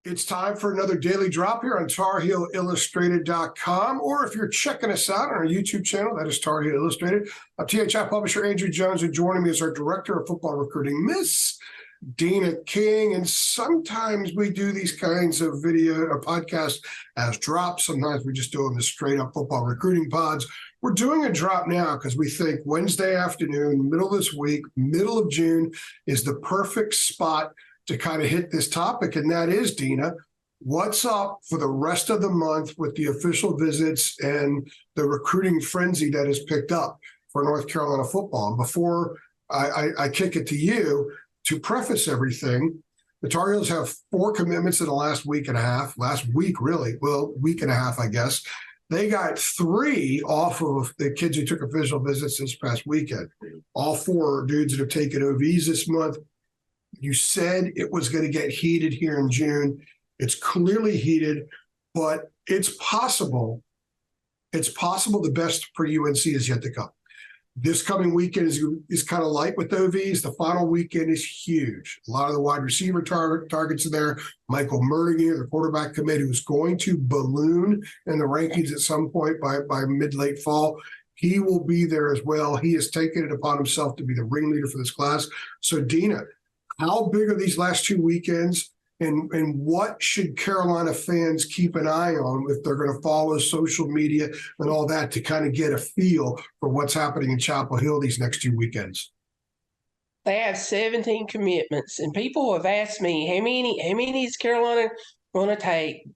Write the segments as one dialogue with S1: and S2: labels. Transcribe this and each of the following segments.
S1: It's time for another daily drop here on TarHeelIllustrated.com, or if you're checking us out on our YouTube channel, that is Tar Heel Illustrated. I'm THI publisher Andrew Jones, and joining me is our director of football recruiting, Miss Deana King. And sometimes we do these kinds of video or podcasts as drops. Sometimes we just do them as straight up football recruiting pods. We're doing a drop now because we think Wednesday afternoon, middle of this week, middle of June is the perfect spot to kind of hit this topic, and that is, Deana, what's up for the rest of the month with the official visits and the recruiting frenzy that has picked up for North Carolina football? And before I kick it to you, to preface everything, the Tar Heels have 4 commitments in the last week and a half, week and a half, I guess. They got 3 off of the kids who took official visits this past weekend. All 4 are dudes that have taken OVs this month. You said it was going to get heated here in June. It's clearly heated, but it's possible. It's possible the best for UNC is yet to come. This coming weekend is kind of light with OVs. The final weekend is huge. A lot of the wide receiver targets are there. Michael Murdinger, the quarterback commit, who's going to balloon in the rankings at some point by mid-late fall. He will be there as well. He has taken it upon himself to be the ringleader for this class. So, Deana, how big are these last 2 weekends, and what should Carolina fans keep an eye on if they're going to follow social media and all that to kind of get a feel for what's happening in Chapel Hill these next 2 weekends?
S2: They have 17 commitments, and people have asked me, how many is Carolina going to take?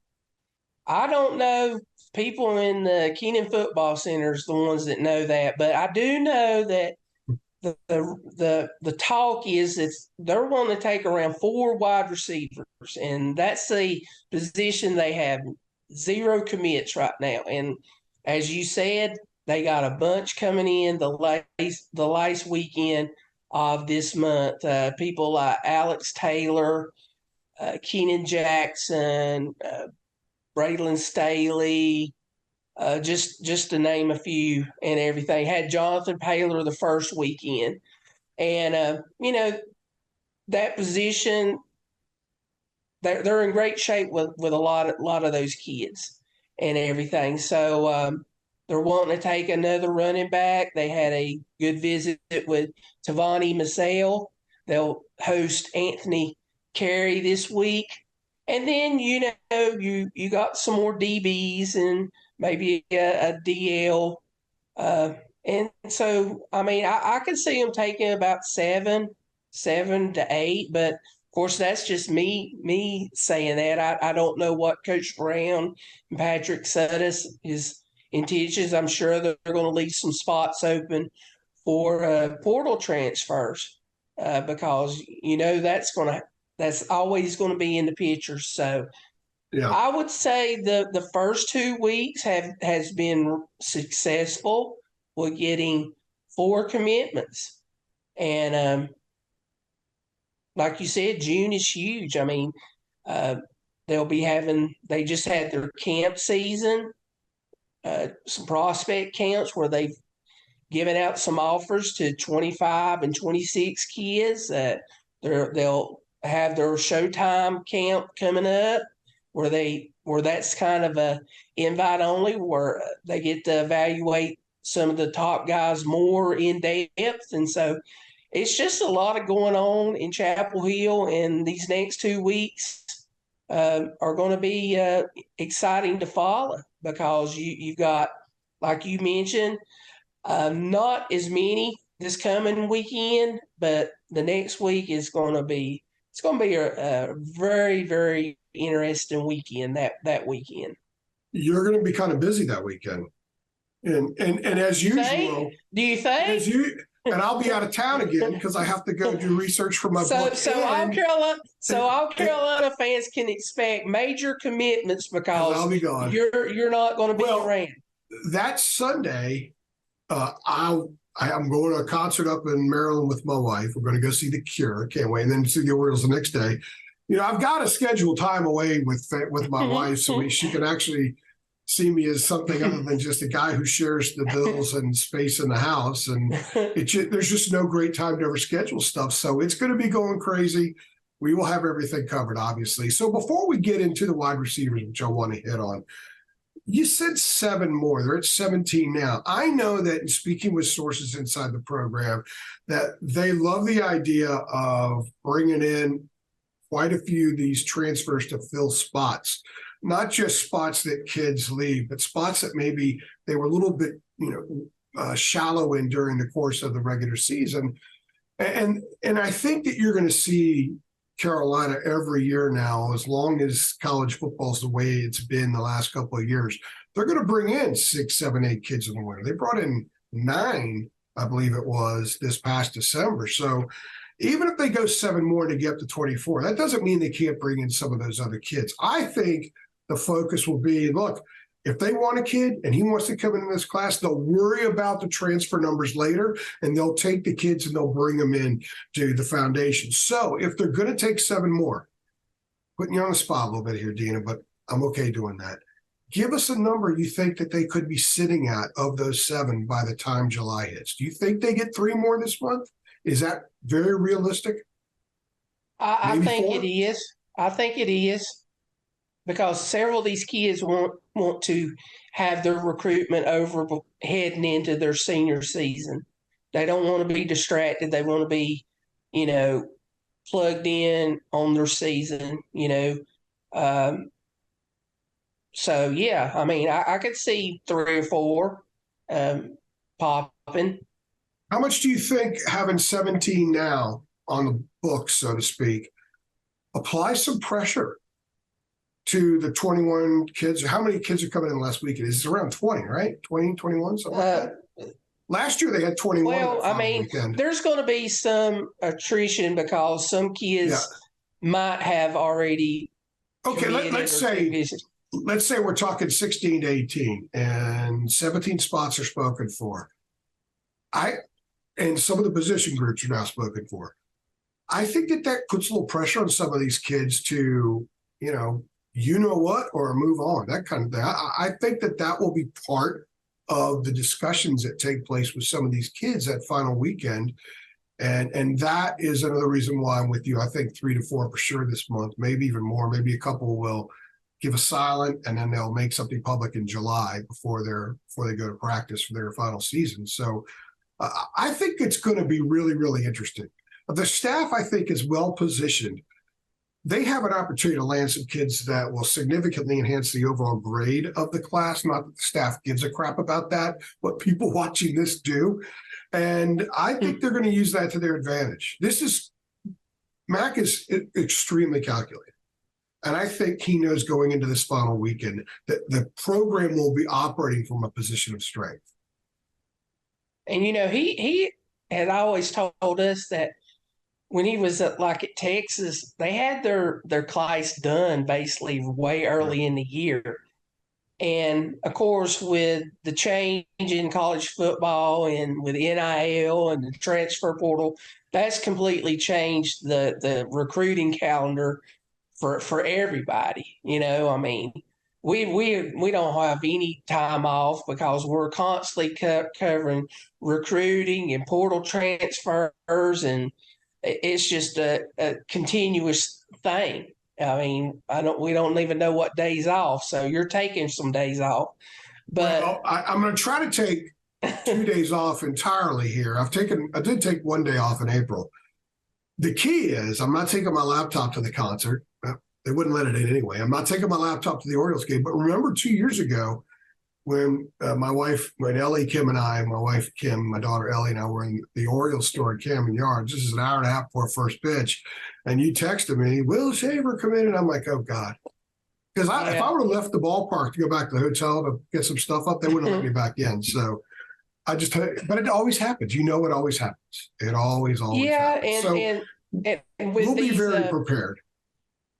S2: I don't know. People in the Keenan Football Center is the ones that know that, but I do know that the talk is that they're wanting to take around 4 wide receivers, and that's the position they have 0 commits right now. And as you said, they got a bunch coming in the last weekend of this month. People like Alex Taylor, Keenan Jackson, Braylon Staley, just to name a few and everything. Had Jonathan Paylor the first weekend. And, that position, they're in great shape with a lot of those kids and everything. So they're wanting to take another running back. They had a good visit with Tavani Massell. They'll host Anthony Carey this week. And then, you got some more DBs and maybe a DL. And so, I can see them taking about 7 to 8, but of course, that's just me saying that. I don't know what Coach Brown and Patrick Suddas is intentions. I'm sure they're going to leave some spots open for portal transfers because, that's always going to be in the picture. So, yeah. I would say the first 2 weeks has been successful with getting 4 commitments. And like you said, June is huge. They just had their camp season, some prospect camps where they've given out some offers to 25 and 26 kids. They'll have their Showtime camp coming up, where that's kind of a invite only, where they get to evaluate some of the top guys more in depth. And so it's just a lot of going on in Chapel Hill, and these next 2 weeks are going to be exciting to follow because you've got, like you mentioned, not as many this coming weekend, but the next week is going to be a very, very interesting weekend that weekend.
S1: You're going to be kind of busy that weekend. And as usual.
S2: Do you think?
S1: And I'll be out of town again because I have to go do research for my book.
S2: So all Carolina fans can expect major commitments because
S1: I'll be gone.
S2: You're not going to be around.
S1: That Sunday, I'm going to a concert up in Maryland with my wife. We're going to go see The Cure. Can't wait. And then see the Orioles the next day. I've got to schedule time away with my wife so she can actually see me as something other than just a guy who shares the bills and space in the house. And there's just no great time to ever schedule stuff. So it's going to be going crazy. we will have everything covered, obviously. So before we get into the wide receivers, which I want to hit on, you said 7 more. They're at 17 now. I know that in speaking with sources inside the program, that they love the idea of bringing in quite a few of these transfers to fill spots, not just spots that kids leave, but spots that maybe they were a little bit, shallow in during the course of the regular season. And I think that you're going to see Carolina every year now, as long as college football is the way it's been the last couple of years. They're going to bring in 6, 7, 8 kids in the winter. They brought in 9, I believe it was, this past December. So even if they go 7 more to get up to 24, that doesn't mean they can't bring in some of those other kids. I think the focus will be, look, if they want a kid and he wants to come into this class, they'll worry about the transfer numbers later, and they'll take the kids and they'll bring them in to the foundation. So if they're going to take 7 more, putting you on the spot a little bit here, Deana, but I'm okay doing that. Give us a number you think that they could be sitting at of those 7 by the time July hits. Do you think they get 3 more this month? Is that very realistic?
S2: I think
S1: 4?
S2: it is. I think it is, because several of these kids want to have their recruitment over heading into their senior season. They don't want to be distracted. They want to be, plugged in on their season. So yeah, I mean, I could see 3 or 4 popping.
S1: How much do you think having 17 now on the books, so to speak, applies some pressure to the 21 kids? How many kids are coming in last weekend? It's around 20, right? 20, 21, something like that. Last year they had 21.
S2: Well, I mean, there's going to be some attrition because some kids might have already.
S1: Okay, let's say we're talking 16 to 18 and 17 spots are spoken for. And some of the position groups are now spoken for. I think that puts a little pressure on some of these kids to, or move on, that kind of thing. I think that will be part of the discussions that take place with some of these kids that final weekend. And that is another reason why I'm with you. I think 3 to 4 for sure this month, maybe even more. Maybe a couple will give a silent, and then they'll make something public in July before they go to practice for their final season. So I think it's going to be really, really interesting. The staff, I think, is well positioned. They have an opportunity to land some kids that will significantly enhance the overall grade of the class. Not that the staff gives a crap about that, what people watching this do. And I think they're going to use that to their advantage. Mac is extremely calculated. And I think he knows going into this final weekend that the program will be operating from a position of strength.
S2: And, he had always told us that when he was at Texas, they had their class done basically way early in the year. And of course, with the change in college football and with NIL and the transfer portal, that's completely changed the recruiting calendar for everybody. I mean, we don't have any time off because we're constantly covering recruiting and portal transfers, and it's just a continuous thing. I mean, we don't even know what days off. So you're taking some days off, but
S1: I'm going to try to take 2 days off entirely here. I did take 1 day off in April. The key is I'm not taking my laptop to the concert. They wouldn't let it in anyway. I'm not taking my laptop to the Orioles game. But remember 2 years ago when when Ellie, Kim, and I, my wife, Kim, my daughter, Ellie, and I were in the Orioles store at Camden Yards. This is an hour and a half before first pitch. And you texted me, will Shaver come in? And I'm like, oh, God. Because if I would have left the ballpark to go back to the hotel to get some stuff up, they wouldn't let me back in. So but it always happens. It always happens. It always happens.
S2: And
S1: we'll be very prepared.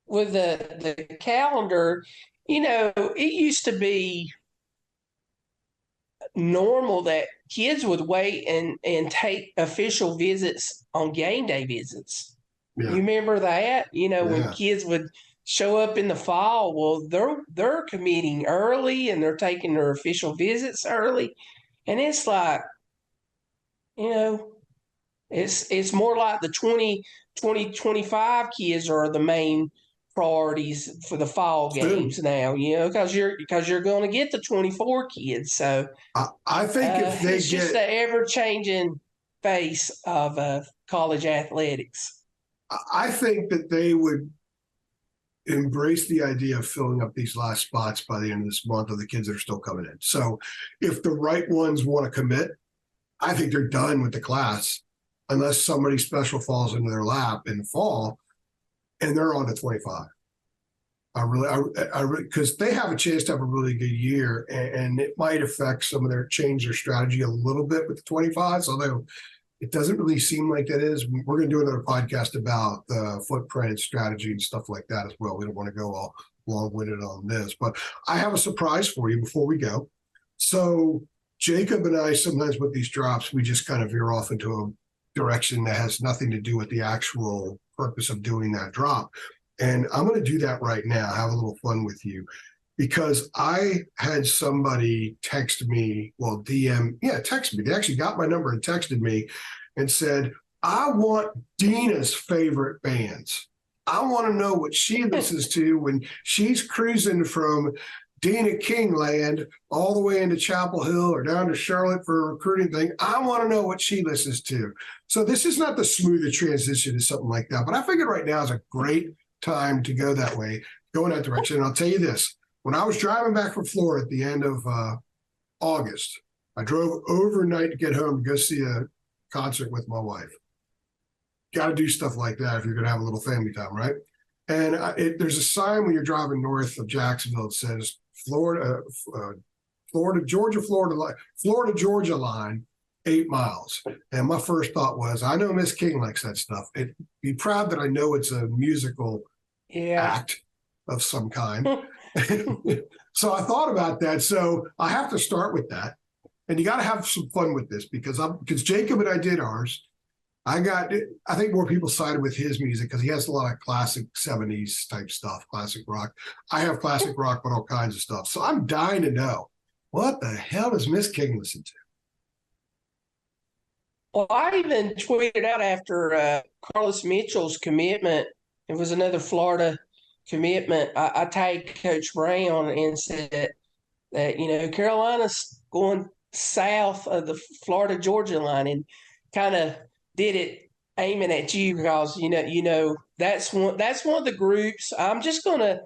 S2: With the calendar, it used to be normal that kids would wait and take official visits on game day visits. Yeah. You remember that? When kids would show up in the fall, well, they're committing early and they're taking their official visits early. And it's like, It's more like the 2025 kids are the main priorities for the fall
S1: Soon.
S2: games now, because you're going to get the 24 kids. So
S1: I think if they
S2: it's just
S1: get,
S2: the ever changing face of college athletics.
S1: I think that they would embrace the idea of filling up these last spots by the end of this month of the kids that are still coming in. So if the right ones want to commit, I think they're done with the class unless somebody special falls into their lap in the fall and they're on to 25. Because they have a chance to have a really good year, and it might affect some of their change their strategy a little bit with the 25s, although it doesn't really seem like that is. We're going to do another podcast about the footprint and strategy and stuff like that as well. We don't want to go all long-winded on this, but I have a surprise for you before we go. So Jacob and I, sometimes with these drops, we just kind of veer off into a direction that has nothing to do with the actual purpose of doing that drop. And I'm going to do that right now, have a little fun with you, because I had somebody text me, text me. They actually got my number and texted me and said, I want Deana's favorite bands. I want to know what she listens to when she's cruising from Deana King land all the way into Chapel Hill or down to Charlotte for a recruiting thing. I want to know what she listens to. So this is not the smoothest transition to something like that, but I figured right now is a great time to go that way, go in that direction. And I'll tell you this, when I was driving back from Florida at the end of August, I drove overnight to get home to go see a concert with my wife. Got to do stuff like that if you're going to have a little family time, right? And there's a sign when you're driving north of Jacksonville that says Florida, Georgia line, 8 miles. And my first thought was, I know Miss King likes that stuff. Be proud that I know it's a musical act of some kind. So I thought about that. So I have to start with that. And you got to have some fun with this because Jacob and I did ours. I think more people sided with his music because he has a lot of classic 70s type stuff, classic rock. I have classic rock, but all kinds of stuff. So I'm dying to know, what the hell does Miss King listen to?
S2: Well, I even tweeted out after Carlos Mitchell's commitment. It was another Florida commitment. I tagged Coach Brown and said that, Carolina's going south of the Florida Georgia line, and kind of did it aiming at you because that's one of the groups. I'm just gonna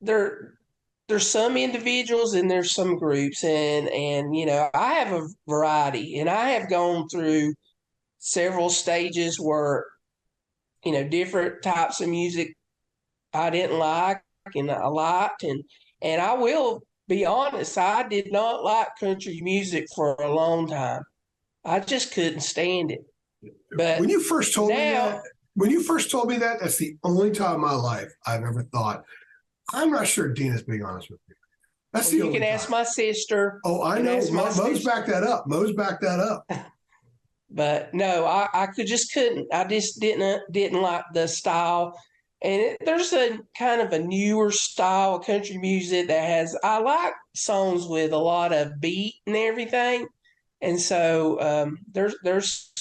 S2: there's some individuals and there's some groups, and I have a variety, and I have gone through several stages where different types of music I didn't like and I liked, and I will be honest, I did not like country music for a long time. I just couldn't stand it. But
S1: when you first told
S2: now,
S1: me that, that's the only time in my life I've ever thought, I'm not sure Deana's being honest with me. That's the
S2: you
S1: only
S2: can ask
S1: time.
S2: my sister.
S1: Oh, I know. Mo's backed that up. Mo's backed that up.
S2: But no, I couldn't. I just didn't like the style. And there's a kind of a newer style of country music that I like songs with a lot of beat and everything. And so there's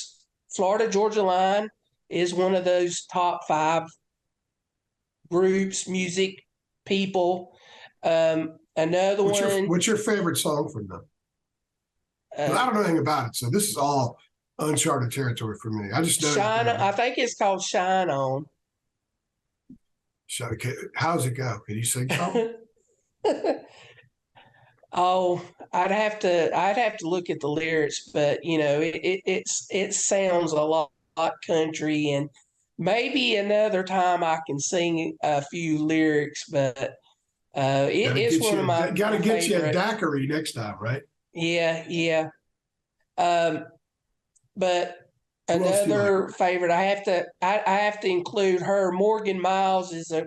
S2: Florida Georgia Line is one of those top 5 groups, music people. Another one.
S1: What's your favorite song from them? I don't know anything about it, so this is all uncharted territory for me. I just know
S2: Shine. I think it's called Shine On.
S1: How's it go? Can you sing something?
S2: Oh, I'd have to look at the lyrics, but it sounds a lot country, and maybe another time I can sing a few lyrics, but it's one of my
S1: gotta get
S2: favorite.
S1: you a daiquiri next time, right?
S2: Yeah. But another favorite, I have to include her. Morgan Miles is a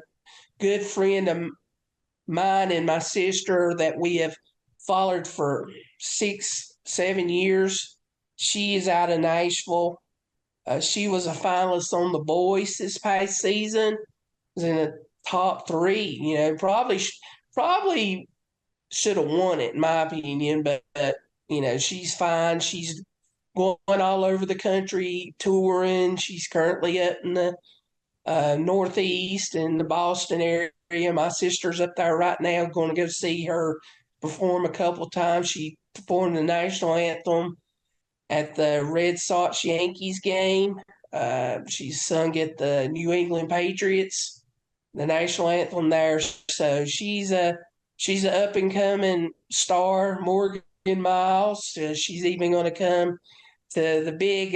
S2: good friend of mine and my sister that we have followed for 6-7 years. She is out of Nashville. She was a finalist on The Voice this past season. Was in the top 3. Probably should have won it in my opinion, but she's fine. She's going all over the country touring. She's currently up in the Northeast in the Boston area. My sister's up there right now, going to go see her perform a couple of times. She performed the national anthem at the Red Sox Yankees game. She's sung at the New England Patriots, the national anthem there. So she's a up and coming star. Morgan Miles. She's even going to come to the big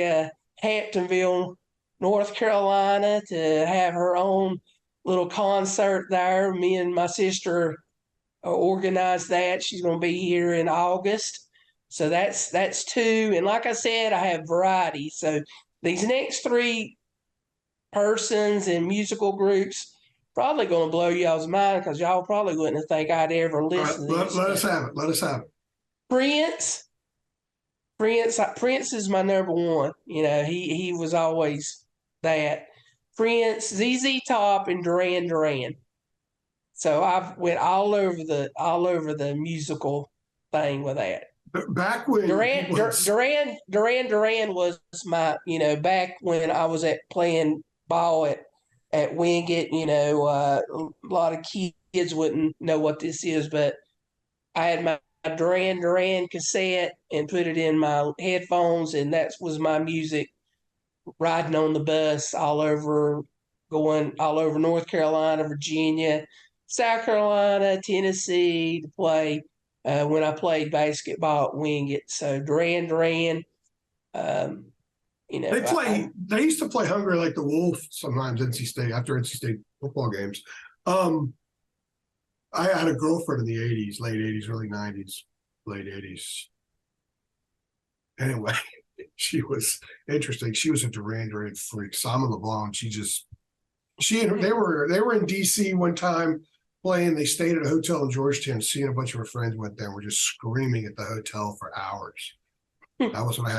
S2: Hamptonville, North Carolina, to have her own little concert there. Me and my sister organized that. She's going to be here in August. So that's two. And like I said, I have variety. So these next three persons and musical groups probably going to blow y'all's mind because y'all probably wouldn't think I'd ever listen to this.
S1: Let us have it. Let us have it.
S2: Prince. Prince is my number one. You know, he was always that. Prince, ZZ Top, and Duran Duran. So I've went all over the musical thing with that.
S1: Back when
S2: Duran was my, back when I was playing ball at Wingate, a lot of kids wouldn't know what this is, but I had my Duran Duran cassette and put it in my headphones, and that was my music riding on the bus going all over North Carolina, Virginia, South Carolina, Tennessee to play when I played basketball at Wingate. So Duran Duran,
S1: they used to play Hungry Like the Wolf sometimes NC State after NC State football games. I had a girlfriend in the 80s, late 80s, early 90s, late 80s. Anyway, she was interesting. She was a Duran Duran freak. Simon LeBlanc, they were in DC one time playing. They stayed at a hotel in Georgetown. She and a bunch of her friends went there and were just screaming at the hotel for hours. That's when I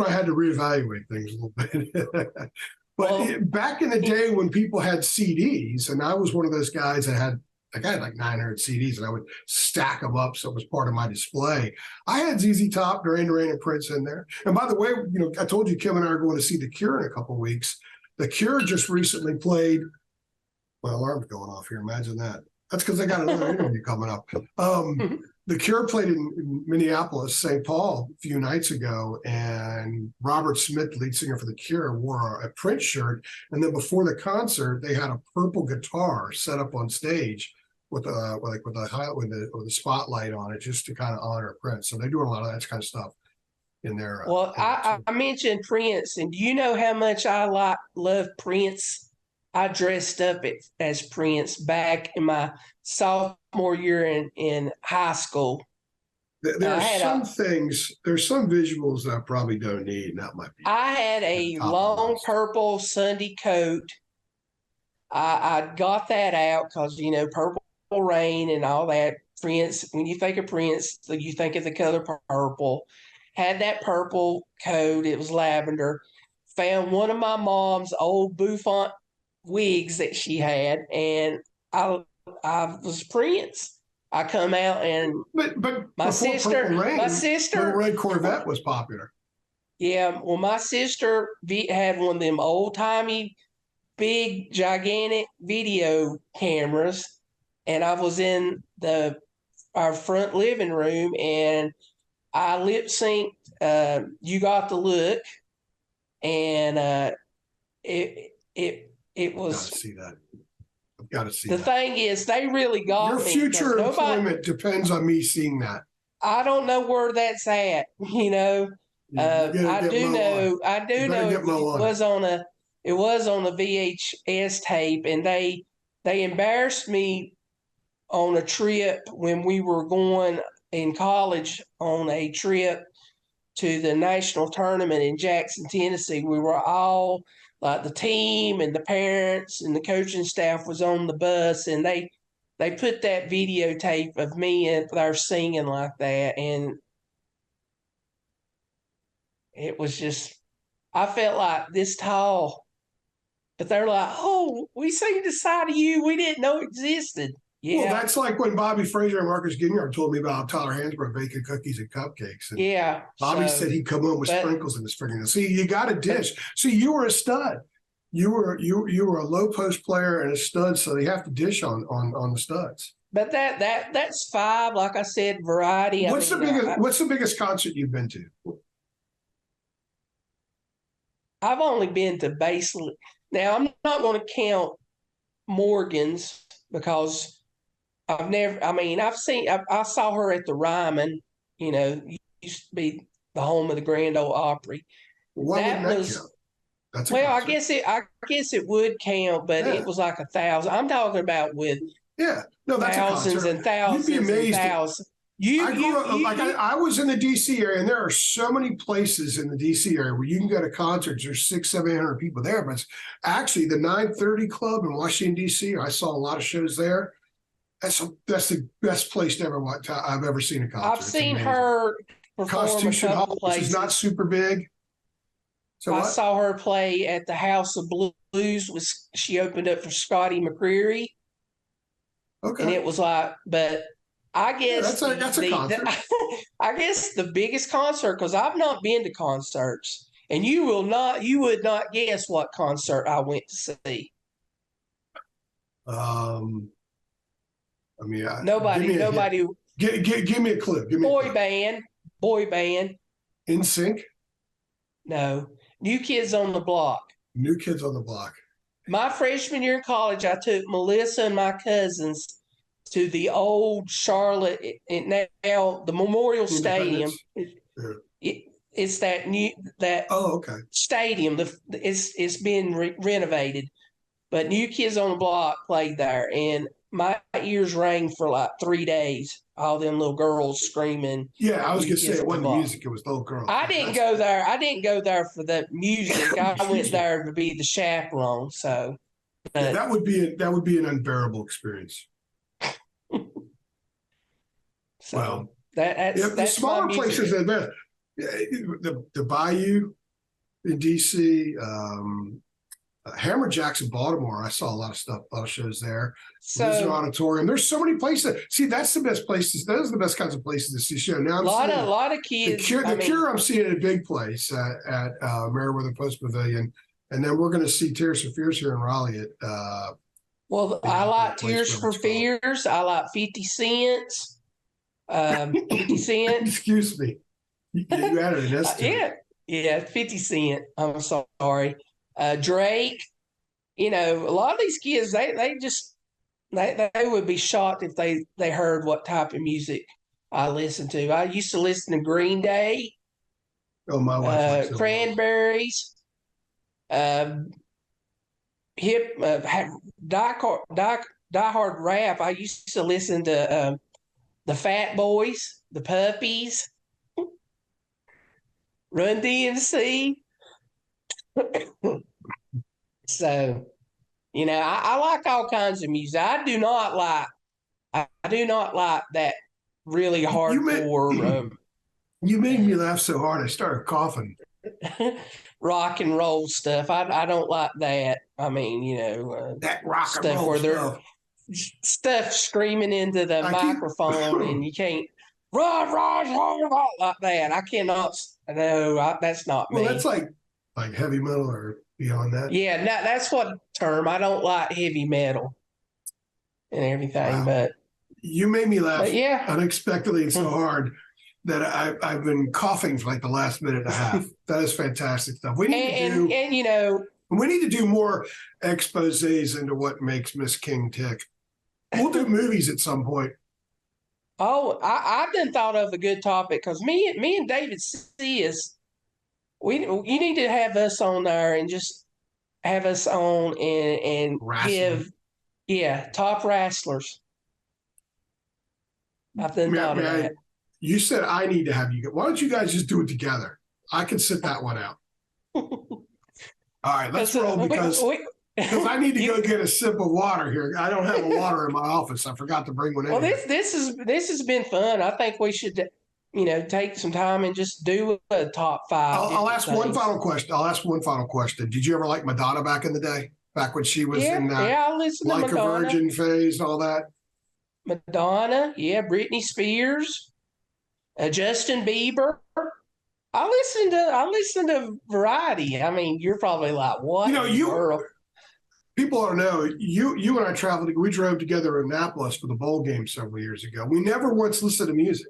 S1: had to reevaluate things a little bit. But back in the day when people had CDs, and I was one of those guys that had like 900 CDs, and I would stack them up so it was part of my display. I had ZZ Top, Duran Duran, and Prince in there. And by the way, I told you Kim and I are going to see The Cure in a couple of weeks. The Cure just recently played. My alarm's going off here. Imagine that. That's because I got another interview coming up. The Cure played in Minneapolis, St. Paul, a few nights ago, and Robert Smith, lead singer for The Cure, wore a Prince shirt. And then before the concert, they had a purple guitar set up on stage with the spotlight on it, just to kind of honor Prince. So they're doing a lot of that kind of stuff in there.
S2: Well, I mentioned Prince, and do you know how much I love Prince? I dressed up as Prince back in my sophomore year in high school.
S1: There's some visuals that I probably don't need, and that might be.
S2: I had a long purple Sunday coat. I got that out because, Purple Rain and all that. Prince, when you think of Prince, you think of the color purple. Had that purple coat. It was lavender. Found one of my mom's old bouffant wigs that she had, and I was Prince. I come out and
S1: but
S2: my sister,
S1: the red Corvette was popular.
S2: Yeah, well, my sister had one of them old timey, big, gigantic video cameras, and I was in our front living room, and I lip synced "You Got the Look," and it was.
S1: Gotta see that. I've got to see
S2: the
S1: that.
S2: Thing is, they really got
S1: your
S2: me.
S1: future employment depends on me seeing that.
S2: I don't know where that's at. I do know it was on a VHS tape, and they embarrassed me on a trip when we were going in college on a trip to the national tournament in Jackson, Tennessee. We were all like the team and the parents and the coaching staff was on the bus, and they put that videotape of me up there singing like that, and it was just, I felt like this tall, but they're like, "Oh, we seen the side of you we didn't know existed." Yeah.
S1: Well, that's like when Bobby Frazier and Marcus Ginyard told me about Tyler Hansbrough baking cookies and cupcakes. And
S2: yeah.
S1: Bobby
S2: So,
S1: said he'd come home with
S2: but-
S1: sprinkles in his fingernails. See, you got a dish. See, you were a stud. You were a low post player and a stud, so you have to dish on the studs.
S2: But that's five. Like I said, variety.
S1: What's the biggest concert you've been to?
S2: I've only been to basically. Now I'm not going to count Morgan's because I've never. I mean, I saw her at the Ryman. You know, used to be the home of the Grand Ole Opry.
S1: Why wouldn't that count? That's a concert.
S2: I guess it would count, but it was like 1,000. I'm talking about with
S1: that's
S2: thousands
S1: a
S2: and thousands.
S1: You'd be amazed.
S2: And thousands.
S1: I was in the DC area, and there are so many places in the DC area where you can go to concerts. There's 600-700 people there, but it's actually the 930 Club in Washington DC. I saw a lot of shows there. That's the best place to ever watch. I've ever seen a concert.
S2: I've seen her perform
S1: Constitution Hall, which is not super big. So
S2: I saw her play at the House of Blues. She opened up for Scotty McCreery.
S1: Okay.
S2: And it was like, but I guess
S1: that's a concert.
S2: I guess the biggest concert, because I've not been to concerts, and you would not guess what concert I went to see.
S1: I mean,
S2: nobody.
S1: Give me a clue.
S2: Boy band.
S1: In Sync.
S2: No, New Kids on the Block.
S1: New Kids on the Block.
S2: My freshman year in college, I took Melissa and my cousins to the old Charlotte, and now the Memorial Stadium. It's that new stadium. It's been renovated, but New Kids on the Block played there, and my ears rang for like 3 days. All them little girls screaming.
S1: Yeah, I was gonna say it wasn't the music; it was the little girls.
S2: I didn't go there. I didn't go there for the music. I went there to be the chaperone. So
S1: that would be an unbearable experience.
S2: So that's
S1: the smaller places are the best. The Bayou in DC, Hammer Jacks in Baltimore. I saw a lot of shows there. Visitor Auditorium. There's so many places. See, that's the best places. Those are the best kinds of places to see show. Now,
S2: a lot of kids.
S1: The Cure I'm seeing at a big place at Meriwether Post Pavilion, and then we're going to see Tears for Fears here in Raleigh at.
S2: I like Tears for Fears. I like 50 Cents. 50 Cent.
S1: Excuse me. You added an S to it.
S2: Yeah, 50 Cent. I'm sorry. Drake. You know, a lot of these kids, they would be shocked if they heard what type of music I listen to. I used to listen to Green Day.
S1: Oh, my wife.
S2: Cranberries. Die Hard rap. I used to listen to the Fat Boys, the Puppies, Run DMC. So, you know, I like all kinds of music. I do not like that really hardcore.
S1: You made me laugh so hard I started coughing.
S2: Rock and roll stuff. I don't like that. I mean, you know,
S1: that rock
S2: stuff
S1: and roll
S2: where they're stuff screaming into the microphone and you can't rah, like that. I cannot. No, that's not me.
S1: Well, that's like heavy metal or beyond that.
S2: Yeah, that's what term. I don't like heavy metal and everything. Wow. But
S1: you made me laugh unexpectedly so hard that I've been coughing for like the last minute and a half. That is fantastic stuff. We need to do more exposés into what makes Miss King tick. We'll do movies at some point.
S2: Oh, I've been thought of a good topic because me and David C. you need to have us on there and just have us on and give top wrestlers. I've been thought of that.
S1: You said I need to have you. Why don't you guys just do it together? I can sit that one out. All right, let's roll because I need to go get a sip of water here. I don't have a water in my office. I forgot to bring one in.
S2: Well, this has been fun. I think we should, take some time and just do a top five.
S1: I'll ask one final question. Did you ever like Madonna back in the day? Back when she was in
S2: I listened to Madonna.
S1: Like a Virgin phase and all that?
S2: Madonna, yeah, Britney Spears, Justin Bieber. I listen to variety. I mean, you're probably like, what
S1: You know,
S2: in the world?
S1: people don't know, you and I traveled, we drove together in Annapolis for the bowl game several years ago. We never once listened to music.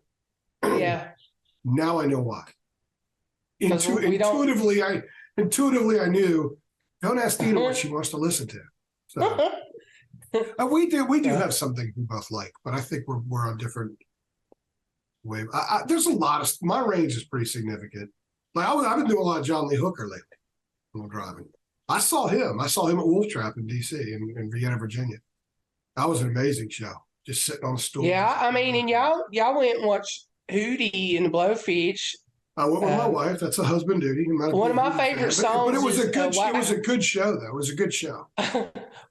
S2: Yeah,
S1: Now I know why.
S2: because we don't.
S1: Intuitively I knew, don't ask Deana what she wants to listen to. So we do have something we both like, but I think we're on different wave. There's a lot of, my range is pretty significant. Like I've been doing a lot of John Lee Hooker lately when I'm driving. I saw him at Wolf Trap in DC in Vienna, Virginia. That was an amazing show. Just sitting on a stool.
S2: Yeah, I mean, and y'all went and watched Hootie and the Blowfish.
S1: I went with my wife. That's a husband duty.
S2: One of my favorite songs.
S1: But it was
S2: is,
S1: a good. It was a good show, though. It was a good show.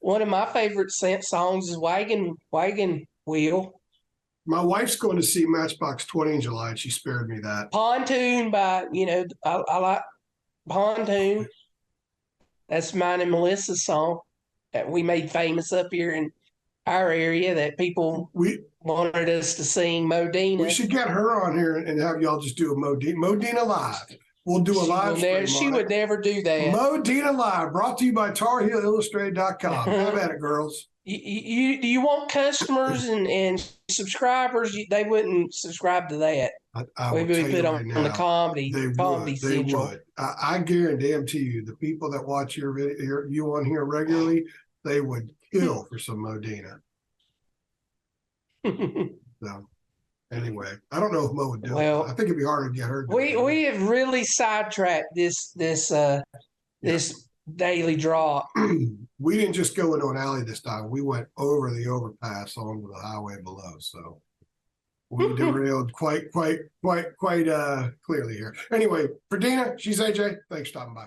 S2: One of my favorite songs is Wagon Wheel.
S1: My wife's going to see Matchbox 20 in July, and she spared me that.
S2: Pontoon by I like Pontoon. That's mine and Melissa's song that we made famous up here in our area that people wanted us to sing. Modena.
S1: We should get her on here and have y'all just do a Modena live. We'll do a live stream.
S2: She would never do that.
S1: Modena live, brought to you by TarHeelIllustrated.com. Have at it, girls.
S2: You want customers and subscribers? They wouldn't subscribe to that.
S1: We would
S2: put on the comedy.
S1: They would. I guarantee you, the people that watch your video, you on here regularly, they would kill for some Modena. So, anyway, I don't know if Mo would do it. I think it'd be hard to get her.
S2: We have really sidetracked this daily draw.
S1: We didn't just go into an alley this time. We went over the overpass onto the highway below. So we derailed quite clearly here. Anyway, for Deana, she's AJ. Thanks for stopping by.